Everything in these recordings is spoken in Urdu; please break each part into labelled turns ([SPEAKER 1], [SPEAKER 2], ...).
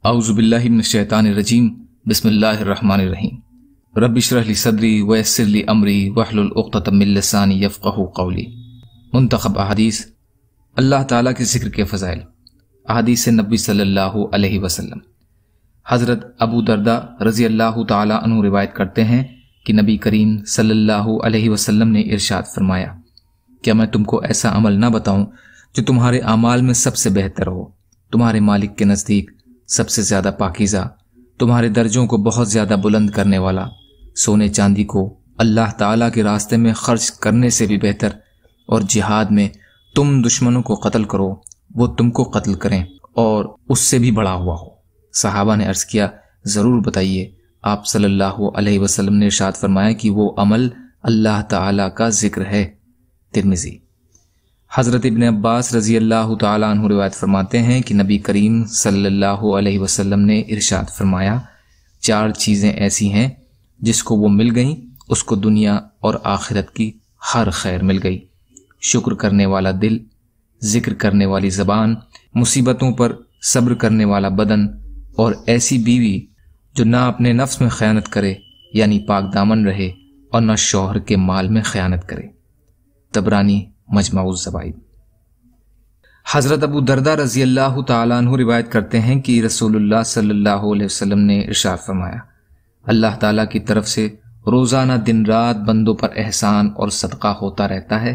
[SPEAKER 1] اعوذ باللہ من الشیطان الرجیم بسم اللہ الرحمن الرحیم رب اشرح لی صدری ویسر لی امری واحلل عقدۃ من لسانی یفقہوا قولی۔ منتخب احادیث اللہ تعالیٰ کے ذکر کے فضائل۔ احادیث نبی صلی اللہ علیہ وسلم۔ حضرت ابو درداء رضی اللہ تعالیٰ عنہ روایت کرتے ہیں کہ نبی کریم صلی اللہ علیہ وسلم نے ارشاد فرمایا، کیا میں تم کو ایسا عمل نہ بتاؤں جو تمہارے اعمال میں سب سے بہتر ہو، تمہارے مالک کے نزدیک سب سے زیادہ پاکیزہ، تمہارے درجوں کو بہت زیادہ بلند کرنے والا، سونے چاندی کو اللہ تعالیٰ کے راستے میں خرچ کرنے سے بھی بہتر، اور جہاد میں تم دشمنوں کو قتل کرو وہ تم کو قتل کریں اور اس سے بھی بڑا ہوا ہو۔ صحابہ نے عرض کیا، ضرور بتائیے۔ آپ صلی اللہ علیہ وسلم نے ارشاد فرمایا کہ وہ عمل اللہ تعالیٰ کا ذکر ہے۔ ترمذی۔ حضرت ابن عباس رضی اللہ تعالیٰ عنہ روایت فرماتے ہیں کہ نبی کریم صلی اللہ علیہ وسلم نے ارشاد فرمایا، 4 چیزیں ایسی ہیں جس کو وہ مل گئیں اس کو دنیا اور آخرت کی ہر خیر مل گئی: شکر کرنے والا دل، ذکر کرنے والی زبان، مصیبتوں پر صبر کرنے والا بدن، اور ایسی بیوی جو نہ اپنے نفس میں خیانت کرے یعنی پاک دامن رہے اور نہ شوہر کے مال میں خیانت کرے۔ طبرانی مجمع الزوائد۔ حضرت ابو درداء رضی اللہ تعالیٰ عنہ روایت کرتے ہیں کہ رسول اللہ صلی اللہ علیہ وسلم نے ارشاد فرمایا، اللہ تعالیٰ کی طرف سے روزانہ دن رات بندوں پر احسان اور صدقہ ہوتا رہتا ہے،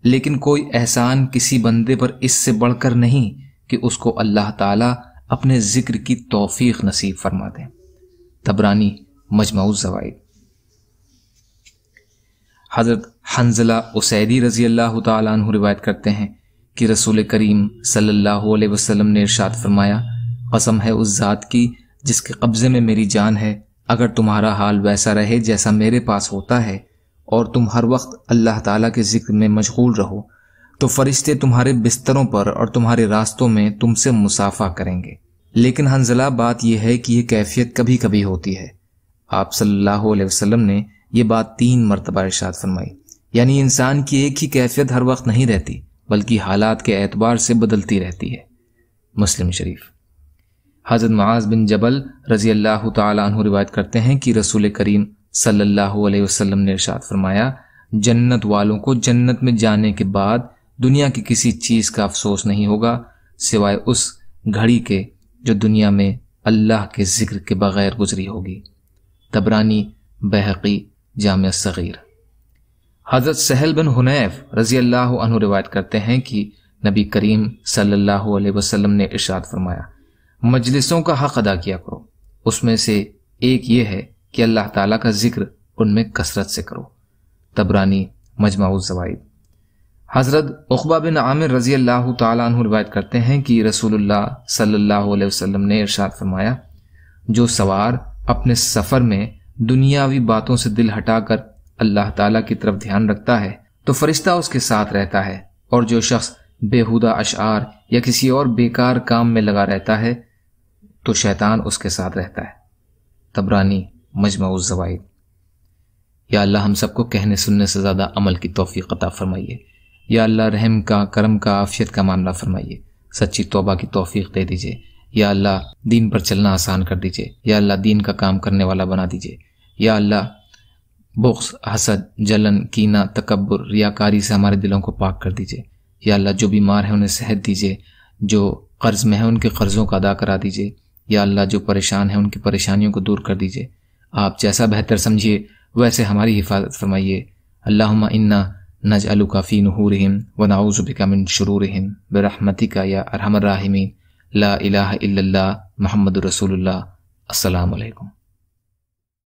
[SPEAKER 1] لیکن کوئی احسان کسی بندے پر اس سے بڑھ کر نہیں کہ اس کو اللہ تعالیٰ اپنے ذکر کی توفیق نصیب فرما دیں۔ طبرانی مجمع الزوائد۔ حضرت حنظلہ اسیدی رضی اللہ تعالیٰ عنہ روایت کرتے ہیں کہ رسول کریم صلی اللہ علیہ وسلم نے ارشاد فرمایا، قسم ہے اس ذات کی جس کے قبضے میں میری جان ہے، اگر تمہارا حال ویسا رہے جیسا میرے پاس ہوتا ہے اور تم ہر وقت اللہ تعالیٰ کے ذکر میں مشغول رہو تو فرشتے تمہارے بستروں پر اور تمہارے راستوں میں تم سے مصافحہ کریں گے۔ لیکن حنظلہ، بات یہ ہے کہ یہ کیفیت کبھی کبھی ہوتی ہے۔ آپ صلی اللہ علیہ وسلم نے یہ بات 3 مرتبہ ارشاد فرمائی، یعنی انسان کی ایک ہی کیفیت ہر وقت نہیں رہتی بلکہ حالات کے اعتبار سے بدلتی رہتی ہے۔ مسلم شریف۔ حضرت معاذ بن جبل رضی اللہ تعالیٰ عنہ روایت کرتے ہیں کہ رسول کریم صلی اللہ علیہ وسلم نے ارشاد فرمایا، جنت والوں کو جنت میں جانے کے بعد دنیا کی کسی چیز کا افسوس نہیں ہوگا سوائے اس گھڑی کے جو دنیا میں اللہ کے ذکر کے بغیر گزری ہوگی۔ طبرانی، بہقی، جامع صغیر۔ حضرت سہل بن حنیف رضی اللہ عنہ روایت کرتے ہیں کہ نبی کریم صلی اللہ علیہ وسلم نے ارشاد فرمایا، مجلسوں کا حق ادا کیا کرو، اس میں سے ایک یہ ہے کہ اللہ تعالیٰ کا ذکر ان میں کثرت سے کرو۔ طبرانی مجمع الزوائد۔ حضرت عقبہ بن عامر رضی اللہ تعالیٰ عنہ روایت کرتے ہیں کہ رسول اللہ صلی اللہ علیہ وسلم نے ارشاد فرمایا، جو سوار اپنے سفر میں دنیاوی باتوں سے دل ہٹا کر اللہ تعالیٰ کی طرف دھیان رکھتا ہے تو فرشتہ اس کے ساتھ رہتا ہے، اور جو شخص بےہودہ اشعار یا کسی اور بیکار کام میں لگا رہتا ہے تو شیطان اس کے ساتھ رہتا ہے۔ طبرانی مجمع الزوائد۔ یا اللہ ہم سب کو کہنے سننے سے زیادہ عمل کی توفیق عطا فرمائیے۔ یا اللہ رحم کا، کرم کا، عافیت کا معاملہ فرمائیے، سچی توبہ کی توفیق دے دیجیے۔ یا اللہ دین پر چلنا آسان کر دیجیے۔ یا اللہ دین کا کام کرنے والا بنا دیجیے۔ یا اللہ بغض، حسد، جلن، کینہ، تکبر، ریاکاری سے ہمارے دلوں کو پاک کر دیجیے۔ یا اللہ جو بیمار ہیں انہیں صحت دیجیے، جو قرض میں ہیں ان کے قرضوں کا ادا کرا دیجیے۔ یا اللہ جو پریشان ہیں ان کی پریشانیوں کو دور کر دیجیے۔ آپ جیسا بہتر سمجھیے ویسے ہماری حفاظت فرمائیے۔ اللہم انا نجعلک فی نحورہم ونعوذ بک من شرورہم برحمتک یا ارحم الراحمین۔ لا الہ الا اللہ محمد رسول اللہ۔ السلام علیکم۔